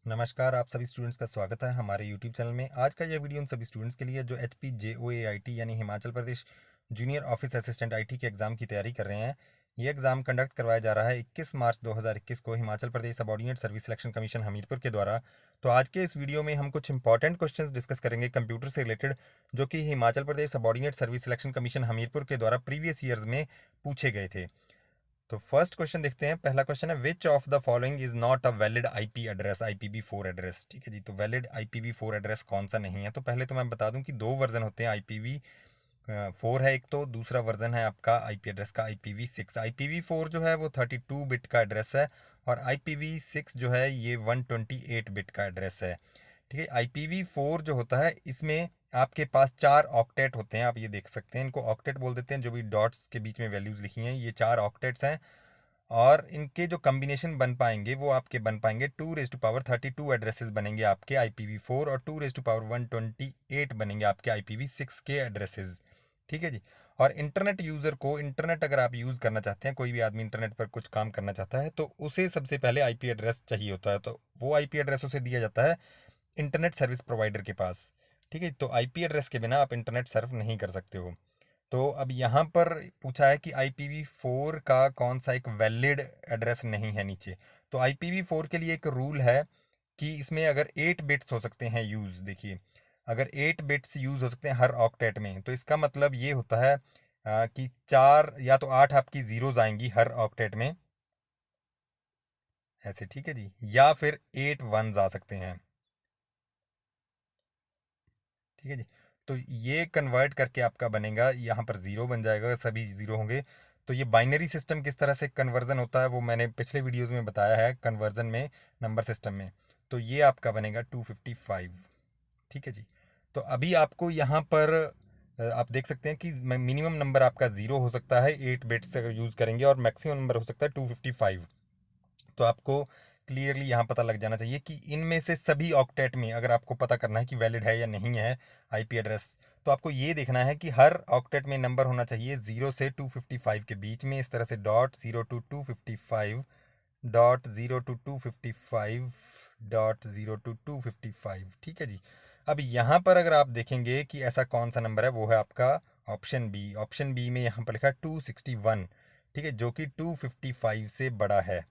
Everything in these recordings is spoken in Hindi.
नमस्कार, आप सभी स्टूडेंट्स का स्वागत है हमारे यूट्यूब चैनल में। आज का यह वीडियो उन सभी स्टूडेंट्स के लिए है जो HPJOAIT यानी Himachal Pradesh junior office assistant IT के एग्ज़ाम की तैयारी कर रहे हैं। ये एग्ज़ाम कंडक्ट करवाया जा रहा है 21 मार्च 2021 को Himachal Pradesh subordinate service selection commission Hamirpur के द्वारा। तो आज के इस वीडियो में हम कुछ इंपॉर्टेंट क्वेश्चंस डिस्कस करेंगे कंप्यूटर से रिलेटेड, जो कि Himachal Pradesh subordinate service selection commission Hamirpur के द्वारा प्रीवियस ईयर्स में पूछे गए थे। तो फर्स्ट क्वेश्चन देखते हैं। पहला क्वेश्चन है, which of the following is not a valid IP address, IPv4 address. ठीक है जी, तो वैलिड IPv4 एड्रेस कौन सा नहीं है। तो पहले तो मैं बता दूं कि दो वर्जन होते हैं IPv4 है एक, तो दूसरा वर्जन है आपका आईपी एड्रेस का IPv6। IPv4 जो है वो 32 बिट का एड्रेस है और IPv6 जो है ये 128 बिट का एड्रेस है। ठीक है, IPv4 जो होता है इसमें आपके पास 4 ऑक्टेट होते हैं। आप ये देख सकते हैं, इनको ऑक्टेट बोल देते हैं। जो भी डॉट्स के बीच में वैल्यूज़ लिखी हैं ये 4 ऑक्टेट्स हैं और इनके जो कम्बिनेशन बन पाएंगे वो आपके बन पाएंगे 2⁻32 एड्रेसेस बनेंगे आपके IPv4 और 2⁻128 बनेंगे आपके IPv6 के एड्रेसेस। ठीक है जी। और इंटरनेट यूज़र को, इंटरनेट अगर आप यूज़ करना चाहते हैं, कोई भी आदमी इंटरनेट पर कुछ काम करना चाहता है तो उसे सबसे पहले आईपी एड्रेस चाहिए होता है। तो वो आईपी एड्रेस उसे दिया जाता है इंटरनेट सर्विस प्रोवाइडर के पास। ठीक है, तो आईपी एड्रेस के बिना आप इंटरनेट सर्फ नहीं कर सकते हो। तो अब यहाँ पर पूछा है कि IPv4 का कौन सा एक वैलिड एड्रेस नहीं है नीचे। तो IPv4 के लिए एक रूल है कि इसमें अगर 8 बिट्स हो सकते हैं यूज़, देखिए अगर 8 बिट्स यूज़ हो सकते हैं हर ऑक्टेट में, तो इसका मतलब ये होता है कि 4 या तो 8 आपकी ज़ीरोज़ आएंगी हर ऑक्टेट में ऐसे। ठीक है जी, या फिर 8 वन्स आ सकते हैं। ठीक है जी। तो ये कन्वर्ट करके आपका बनेगा, यहाँ पर ज़ीरो बन जाएगा, सभी ज़ीरो होंगे। तो ये बाइनरी सिस्टम किस तरह से कन्वर्जन होता है वो मैंने पिछले वीडियोस में बताया है, कन्वर्जन में नंबर सिस्टम में। तो ये आपका बनेगा 255। ठीक है जी। तो अभी आपको यहाँ पर आप देख सकते हैं कि मिनिमम नंबर आपका ज़ीरो हो सकता है 8 बिट्स अगर यूज़ करेंगे और मैक्सिमम नंबर हो सकता है 255। तो आपको क्लियरली यहाँ पता लग जाना चाहिए कि इनमें से सभी ऑक्टेट में अगर आपको पता करना है कि वैलिड है या नहीं है आईपी एड्रेस, तो आपको ये देखना है कि हर ऑक्टेट में नंबर होना चाहिए 0 से 255 के बीच में, इस तरह से .0 to 255, .0 to 255, .0 to 255। ठीक है जी। अब यहाँ पर अगर आप देखेंगे कि ऐसा कौन सा नंबर है, वो है आपका ऑप्शन बी। ऑप्शन बी में यहाँ पर लिखा है 261। ठीक है, जो कि 255 से बड़ा है।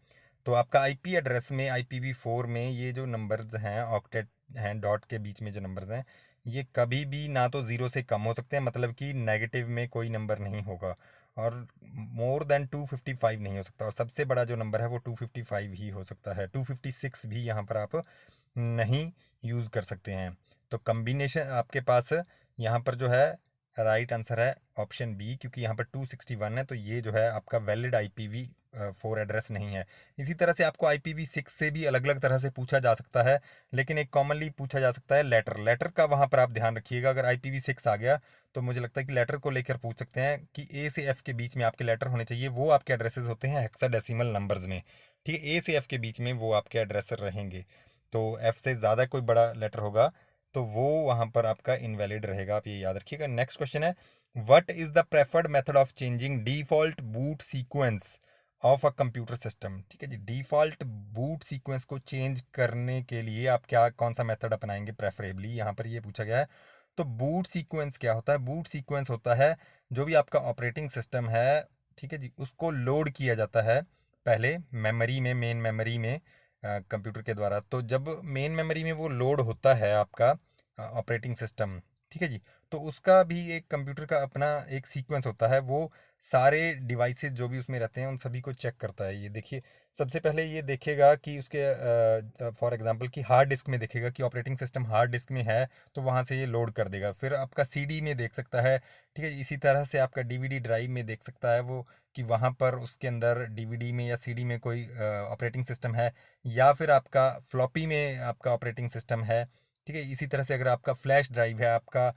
तो आपका आईपी एड्रेस में IPv4 में ये जो नंबर्स हैं ऑक्टेट हैं, डॉट के बीच में जो नंबर्स हैं, ये कभी भी ना तो ज़ीरो से कम हो सकते हैं, मतलब कि नेगेटिव में कोई नंबर नहीं होगा, और मोर देन 255 नहीं हो सकता, और सबसे बड़ा जो नंबर है वो 255 ही हो सकता है। 256 भी यहाँ पर आप नहीं यूज़ कर सकते हैं। तो कम्बिनेशन आपके पास यहाँ पर जो है राइट आंसर है ऑप्शन बी, क्योंकि यहाँ पर 261 है, तो ये जो है आपका वैलिड IPv4 एड्रेस नहीं है। इसी तरह से आपको IPv6 से भी अलग अलग तरह से पूछा जा सकता है, लेकिन एक कॉमनली पूछा जा सकता है लेटर। लेटर का वहाँ पर आप ध्यान रखिएगा, अगर IPv6 आ गया तो मुझे लगता है कि लेटर को लेकर पूछ सकते हैं कि A से F के बीच में आपके लेटर होने चाहिए, वो आपके एड्रेसेस होते हैं हेक्साडेसिमल नंबर्स में। ठीक है, A से F के बीच में वो आपके एड्रेस रहेंगे। तो F से ज़्यादा कोई बड़ा लेटर होगा तो वो वहाँ पर आपका इनवैलिड रहेगा, आप ये याद रखिएगा। नेक्स्ट क्वेश्चन है, what is the preferred method of changing default boot sequence of a computer system. ठीक है जी, डिफ़ॉल्ट बूट सीक्वेंस को चेंज करने के लिए आप क्या कौन सा मेथड अपनाएंगे प्रेफरेबली, यहाँ पर ये पूछा गया है। तो बूट सीक्वेंस क्या होता है? बूट सीक्वेंस होता है जो भी आपका ऑपरेटिंग सिस्टम है, ठीक है जी, उसको लोड किया जाता है पहले मेमोरी में, मेन मेमोरी में कंप्यूटर के द्वारा। तो जब मेन मेमोरी में वो लोड होता है आपका ऑपरेटिंग सिस्टम, ठीक है जी, तो उसका भी एक कंप्यूटर का अपना एक सीक्वेंस होता है। वो सारे डिवाइसेस जो भी उसमें रहते हैं उन सभी को चेक करता है। ये देखिए, सबसे पहले ये देखेगा कि उसके फॉर एग्जांपल कि हार्ड डिस्क में देखेगा कि ऑपरेटिंग सिस्टम हार्ड डिस्क में है, तो वहाँ से ये लोड कर देगा। फिर आपका सीडी में देख सकता है, ठीक है, इसी तरह से आपका डीवीडी ड्राइव में देख सकता है वो कि वहाँ पर उसके अंदर डीवीडी में या सीडी में कोई ऑपरेटिंग सिस्टम है, या फिर आपका फ्लॉपी में आपका ऑपरेटिंग सिस्टम है। ठीक है, इसी तरह से अगर आपका फ्लैश ड्राइव है आपका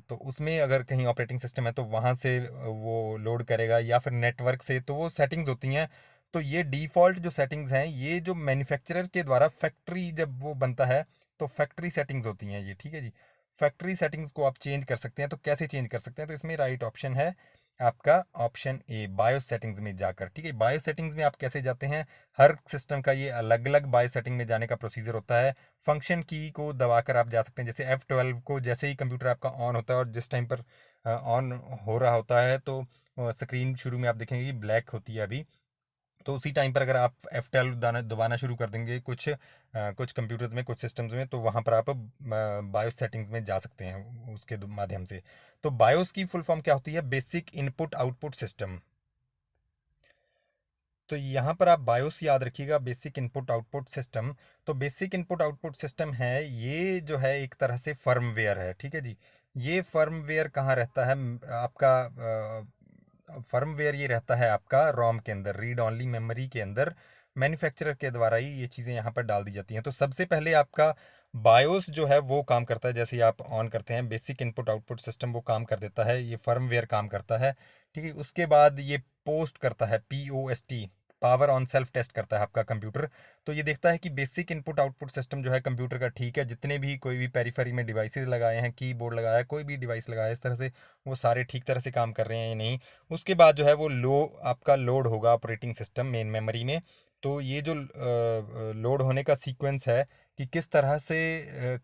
तो उसमें अगर कहीं ऑपरेटिंग सिस्टम है तो वहाँ से वो लोड करेगा, या फिर नेटवर्क से। तो वो सेटिंग्स होती हैं। तो ये डिफ़ॉल्ट जो सेटिंग्स हैं, ये जो मैन्युफैक्चरर के द्वारा फैक्ट्री जब वो बनता है तो फैक्ट्री सेटिंग्स होती हैं ये। ठीक है जी, फैक्ट्री सेटिंग्स को आप चेंज कर सकते हैं। तो कैसे चेंज कर सकते हैं? तो इसमें राइट ऑप्शन है आपका ऑप्शन ए बायो सेटिंग्स में जाकर। ठीक है, बायो सेटिंग्स में आप कैसे जाते हैं, हर सिस्टम का ये अलग अलग बायो सेटिंग में जाने का प्रोसीजर होता है। फंक्शन की को दबाकर आप जा सकते हैं, जैसे F12 को जैसे ही कंप्यूटर आपका ऑन होता है और जिस टाइम पर ऑन हो रहा होता है तो स्क्रीन शुरू में आप देखेंगे कि ब्लैक होती है अभी, तो उसी टाइम पर अगर आप F12 दबाना शुरू कर देंगे कुछ कंप्यूटर्स में, कुछ सिस्टम्स में, तो वहाँ पर आप बायोस सेटिंग्स में जा सकते हैं उसके माध्यम से। तो बायोस की फुल फॉर्म क्या होती है, बेसिक इनपुट आउटपुट सिस्टम। तो यहाँ पर आप बायोस याद रखिएगा, बेसिक इनपुट आउटपुट सिस्टम। तो बेसिक इनपुट आउटपुट सिस्टम है ये, जो है एक तरह से फर्मवेयर है। ठीक है जी, ये फर्मवेयर कहाँ रहता है आपका, फर्मवेयर ये रहता है आपका रोम के अंदर, रीड ओनली मेमोरी के अंदर। मैन्युफैक्चरर के द्वारा ही ये चीज़ें यहाँ पर डाल दी जाती हैं। तो सबसे पहले आपका बायोस जो है वो काम करता है, जैसे ही आप ऑन करते हैं बेसिक इनपुट आउटपुट सिस्टम वो काम कर देता है, ये फर्मवेयर काम करता है। ठीक है, उसके बाद ये पोस्ट करता है, POST, power on self test करता है आपका कंप्यूटर। तो ये देखता है कि बेसिक इनपुट आउटपुट सिस्टम जो है कंप्यूटर का ठीक है, जितने भी कोई भी पेरीफेरी में डिवाइसेस लगाए हैं, कीबोर्ड लगाया है, कोई भी डिवाइस लगाया है इस तरह से, वो सारे ठीक तरह से काम कर रहे हैं या नहीं। उसके बाद जो है वो आपका लोड होगा ऑपरेटिंग सिस्टम मेन मेमोरी में। तो ये जो लोड होने का सीक्वेंस है कि किस तरह से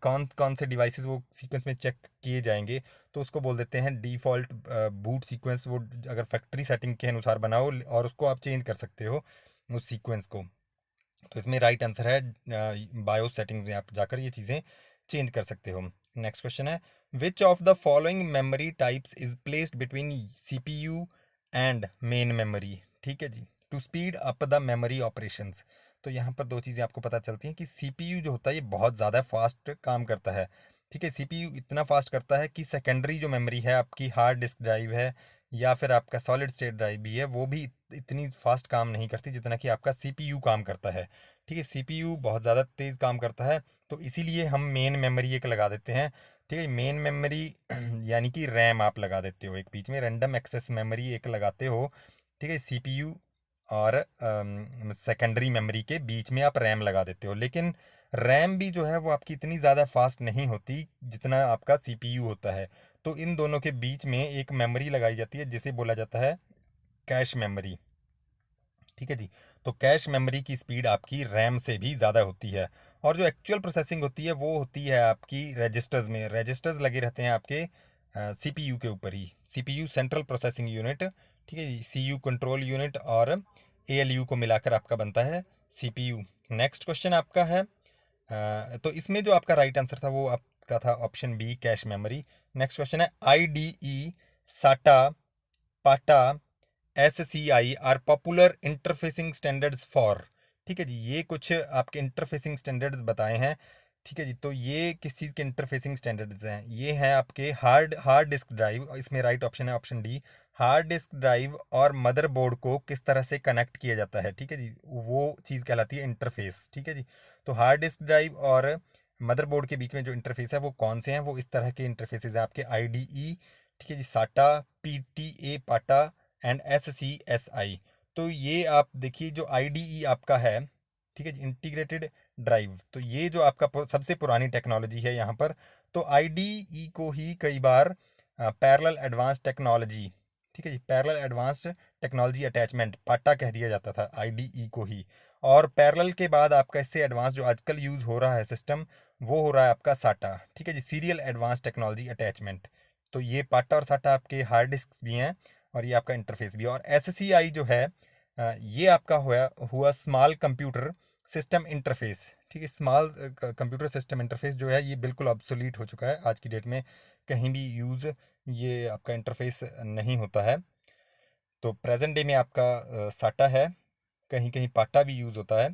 कौन कौन से डिवाइसेस वो सीक्वेंस में चेक किए जाएंगे, तो उसको बोल देते हैं डिफ़ॉल्ट बूट सीक्वेंस। वो अगर फैक्ट्री सेटिंग के अनुसार बनाओ और उसको आप चेंज कर सकते हो उस सीक्वेंस को। तो इसमें राइट आंसर है बायो सेटिंग्स में आप जाकर ये चीज़ें चेंज कर सकते हो। नेक्स्ट क्वेश्चन है, which of the following memory types is placed between CPU and main memory. ठीक है जी, to speed up the memory operations. तो यहाँ पर दो चीज़ें आपको पता चलती हैं कि CPU जो होता है ये बहुत ज़्यादा फास्ट काम करता है। ठीक है, CPU इतना फास्ट करता है कि सेकेंडरी जो मेमोरी है आपकी, हार्ड डिस्क ड्राइव है या फिर आपका सॉलिड स्टेट ड्राइव भी है, वो भी इतनी फास्ट काम नहीं करती जितना कि आपका CPU काम करता है। ठीक है, CPU बहुत ज़्यादा तेज़ काम करता है, तो इसीलिए हम मेन मेमोरी एक लगा देते हैं। ठीक है, मेन मेमोरी यानी कि रैम आप लगा देते हो, एक बीच में रैंडम एक्सेस मेमोरी एक लगाते हो। ठीक है, CPU और सेकेंडरी मेमोरी के बीच में आप रैम लगा देते हो, लेकिन रैम भी जो है वो आपकी इतनी ज़्यादा फास्ट नहीं होती जितना आपका CPU होता है। तो इन दोनों के बीच में एक मेमोरी लगाई जाती है जिसे बोला जाता है कैश मेमोरी। ठीक है जी, तो कैश मेमोरी की स्पीड आपकी रैम से भी ज़्यादा होती है। और जो एक्चुअल प्रोसेसिंग होती है वो होती है आपकी रजिस्टर्स में। रजिस्टर्स लगे रहते हैं आपके CPU के ऊपर ही, CPU सेंट्रल प्रोसेसिंग यूनिट। ठीक है जी, CU कंट्रोल यूनिट और ALU को मिलाकर आपका बनता है CPU। नेक्स्ट क्वेश्चन आपका है, तो इसमें जो आपका राइट आंसर था वो आपका था option B, cache memory. Next question है, IDE, SATA, PATA, SCI are popular interfacing standards for. ठीक है जी, ये कुछ आपके इंटरफेसिंग स्टैंडर्ड्स बताए हैं। ठीक है जी, तो ये किस चीज़ के इंटरफेसिंग स्टैंडर्ड्स हैं, ये हैं आपके हार्ड हार्ड डिस्क ड्राइव। इसमें राइट ऑप्शन है option D, hard disk drive और मदरबोर्ड को किस तरह से कनेक्ट किया जाता है। ठीक है जी, वो चीज़ कहलाती है इंटरफेस। ठीक है जी, तो हार्ड डिस्क ड्राइव और मदरबोर्ड के बीच में जो इंटरफेस है वो कौन से हैं, वो इस तरह के इंटरफेसेस हैं आपके, IDE, ठीक है जी, साटा, PTA पाटा एंड SCSI। तो ये आप देखिए, जो IDE आपका है, ठीक है जी, इंटीग्रेटेड ड्राइव, तो ये जो आपका सबसे पुरानी टेक्नोलॉजी है यहाँ पर। तो IDE को ही कई बार पैरेलल एडवांस टेक्नोलॉजी, ठीक है जी, पैरेलल एडवांस्ड टेक्नोलॉजी अटैचमेंट पाटा कह दिया जाता था IDE को ही। और पैरेलल के बाद आपका इससे एडवांस जो आजकल यूज़ हो रहा है सिस्टम, वो हो रहा है आपका साटा। ठीक है जी, सीरियल एडवांस टेक्नोलॉजी अटैचमेंट। तो ये पाटा और साटा आपके हार्ड डिस्क भी हैं और ये आपका इंटरफेस भी है। और SCI जो है ये आपका हुआ स्मॉल कंप्यूटर सिस्टम इंटरफेस। ठीक है, स्मॉल कंप्यूटर सिस्टम इंटरफेस जो है ये बिल्कुल ऑब्सोलीट हो चुका है आज की डेट में, कहीं भी यूज़ ये आपका इंटरफेस नहीं होता है। तो प्रेजेंट डे में आपका साटा है, कहीं कहीं पाटा भी यूज़ होता है।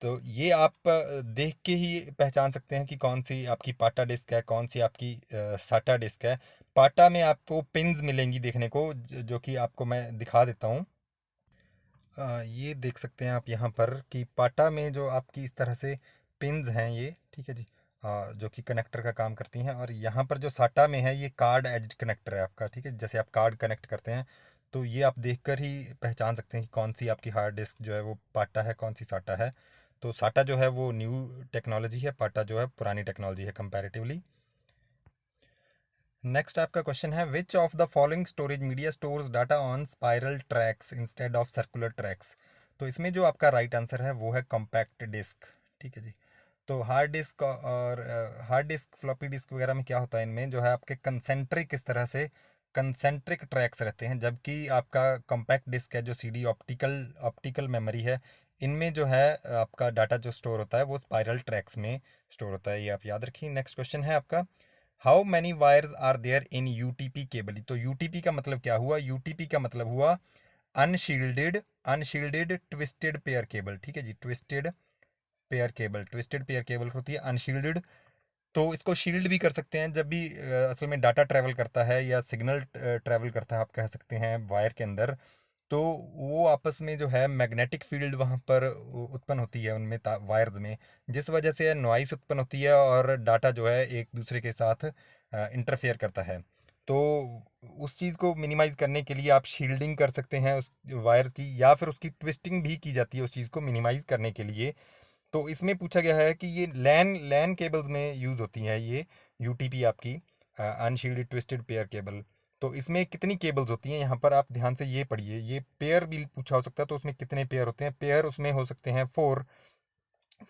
तो ये आप देख के ही पहचान सकते हैं कि कौन सी आपकी पाटा डिस्क है, कौन सी आपकी साटा डिस्क है। पाटा में आपको पिन्स मिलेंगी देखने को, जो कि आपको मैं दिखा देता हूँ। ये देख सकते हैं आप यहाँ पर कि पाटा में जो आपकी इस तरह से पिन्स हैं ये, ठीक है जी, जो कि कनेक्टर का काम करती हैं। और यहाँ पर जो साटा में है ये कार्ड एज कनेक्टर है आपका। ठीक है, जैसे आप कार्ड कनेक्ट करते हैं, तो ये आप देखकर ही पहचान सकते हैं कि कौन सी आपकी हार्ड डिस्क जो है वो पाटा है, कौन सी साटा है। तो साटा जो है वो न्यू टेक्नोलॉजी है, पाटा जो है पुरानी टेक्नोलॉजी है कंपैरेटिवली। नेक्स्ट आपका क्वेश्चन है, which of the following storage media stores data on spiral tracks instead of circular tracks. तो इसमें जो आपका राइट आंसर है वो है कॉम्पैक्ट डिस्क। ठीक है जी। तो हार्ड डिस्क और हार्ड डिस्क फ्लॉपी डिस्क वगैरह में क्या होता है, इनमें जो है आपके कंसेंट्रिक, इस तरह से कंसेंट्रिक ट्रैक्स रहते हैं, जबकि आपका कॉम्पैक्ट डिस्क है जो सीडी ऑप्टिकल ऑप्टिकल मेमोरी है, इनमें जो है आपका डाटा जो स्टोर होता है वो स्पाइरल ट्रैक्स में स्टोर होता है। ये आप याद रखिए। नेक्स्ट क्वेश्चन है आपका, how many wires are there in UTP cable. तो यूटीपी का मतलब क्या हुआ, यूटीपी का मतलब हुआ unshielded unshielded twisted pair cable. ठीक है जी, twisted pair cable, twisted pair cable होती है अनशील्डेड। तो इसको शील्ड भी कर सकते हैं जब भी असल में डाटा ट्रैवल करता है या सिग्नल ट्रैवल करता है, आप कह सकते हैं वायर के अंदर, तो वो आपस में जो है मैग्नेटिक फील्ड वहाँ पर उत्पन्न होती है उनमें वायर्स में, जिस वजह से नॉइस उत्पन्न होती है और डाटा जो है एक दूसरे के साथ इंटरफेयर करता है। तो उस चीज़ को मिनिमाइज़ करने के लिए आप शील्डिंग कर सकते हैं उस वायर्स की, या फिर उसकी ट्विस्टिंग भी की जाती है उस चीज़ को मिनिमाइज़ करने के लिए। तो इसमें पूछा गया है कि ये लैन लैन केबल्स में यूज़ होती हैं ये यूटीपी आपकी, अनशील्डेड ट्विस्टेड पेयर केबल। तो इसमें कितनी केबल्स होती हैं, यहाँ पर आप ध्यान से ये पढ़िए, ये पेयर भी पूछा हो सकता है, तो उसमें कितने पेयर होते हैं, पेयर उसमें हो सकते हैं फोर,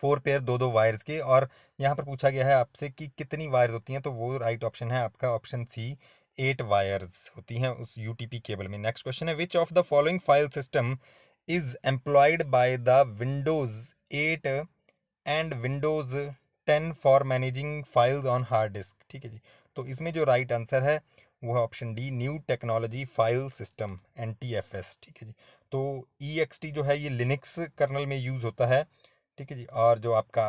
फोर पेयर, दो दो वायर्स के। और यहाँ पर पूछा गया है आपसे कि कितनी वायर्स होती हैं, तो वो राइट ऑप्शन है आपका ऑप्शन सी, 8 वायर्स होती हैं उस यूटीपी केबल में। नेक्स्ट क्वेश्चन है, which of the following file system is employed by the Windows 8 and Windows 10 for managing files on hard disk. ठीक है जी। तो इसमें जो राइट आंसर है वो है option D, new technology file system, NTFS। ठीक है जी। तो EXT जो है ये लिनक्स कर्नल में यूज़ होता है। ठीक है जी। और जो आपका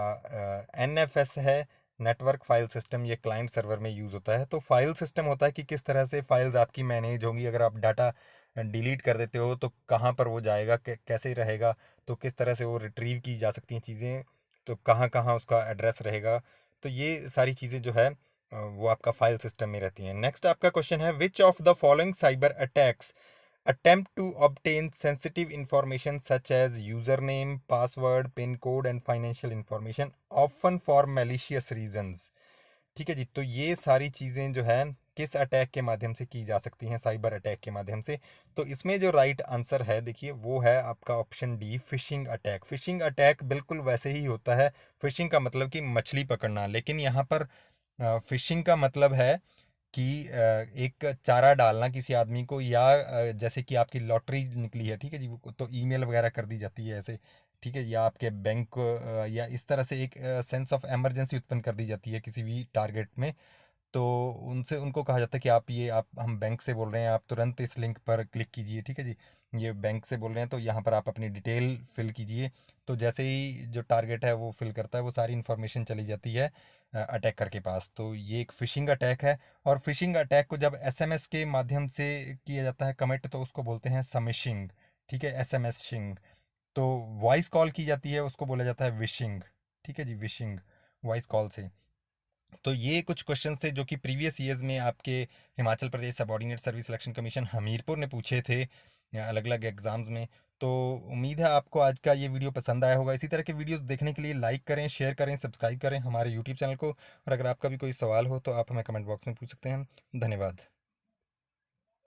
NFS है, नेटवर्क फाइल सिस्टम, ये क्लाइंट सर्वर में यूज़ होता है। तो फाइल सिस्टम होता है कि किस तरह से फाइल्स आपकी मैनेज होंगी, अगर आप डाटा डिलीट कर देते हो तो कहाँ पर वो जाएगा, कैसे रहेगा, तो किस तरह से वो रिट्रीव की जा सकती हैं चीज़ें, तो कहाँ कहाँ उसका एड्रेस रहेगा। तो ये सारी चीज़ें जो है वो आपका फाइल सिस्टम में रहती हैं। नेक्स्ट आपका क्वेश्चन है, which of the following cyber attacks attempt to obtain sensitive information such as username, password, pin code and financial information often for malicious reasons। ठीक है जी। तो ये सारी चीज़ें जो है किस अटैक के माध्यम से की जा सकती हैं, साइबर अटैक के माध्यम से। तो इसमें जो राइट आंसर है देखिए वो है आपका option D, phishing attack. Phishing attack बिल्कुल वैसे ही होता है, फिशिंग का मतलब कि मछली पकड़ना, लेकिन यहाँ पर फिशिंग का मतलब है कि एक चारा डालना किसी आदमी को, या जैसे कि आपकी लॉटरी निकली है, ठीक है जी, तो ईमेल वगैरह कर दी जाती है ऐसे। ठीक है, या आपके बैंक को या इस तरह से एक सेंस ऑफ इमरजेंसी उत्पन्न कर दी जाती है किसी भी टारगेट में। तो उनसे उनको कहा जाता है कि आप ये, आप हम बैंक से बोल रहे हैं, आप तुरंत इस लिंक पर क्लिक कीजिए। ठीक है जी, ये बैंक से बोल रहे हैं, तो यहाँ पर आप अपनी डिटेल फिल कीजिए। तो जैसे ही जो टारगेट है वो फिल करता है, वो सारी इन्फॉर्मेशन चली जाती है अटैकर के पास। तो ये एक फिशिंग अटैक है। और फिशिंग अटैक को जब SMS के माध्यम से किया जाता है कमिट, तो उसको बोलते हैं समिशिंग। ठीक है, SMSing। तो वॉइस कॉल की जाती है, उसको बोला जाता है विशिंग। ठीक है जी, विशिंग, वॉइस कॉल से। तो ये कुछ क्वेश्चंस थे जो कि प्रीवियस ईयर्स में आपके Himachal Pradesh subordinate service selection commission Hamirpur ने पूछे थे अलग अलग एग्जाम्स में। तो उम्मीद है आपको आज का ये वीडियो पसंद आया होगा। इसी तरह के वीडियोस देखने के लिए लाइक करें, शेयर करें, सब्सक्राइब करें हमारे यूट्यूब चैनल को। और अगर आपका भी कोई सवाल हो तो आप हमें कमेंट बॉक्स में पूछ सकते हैं। धन्यवाद।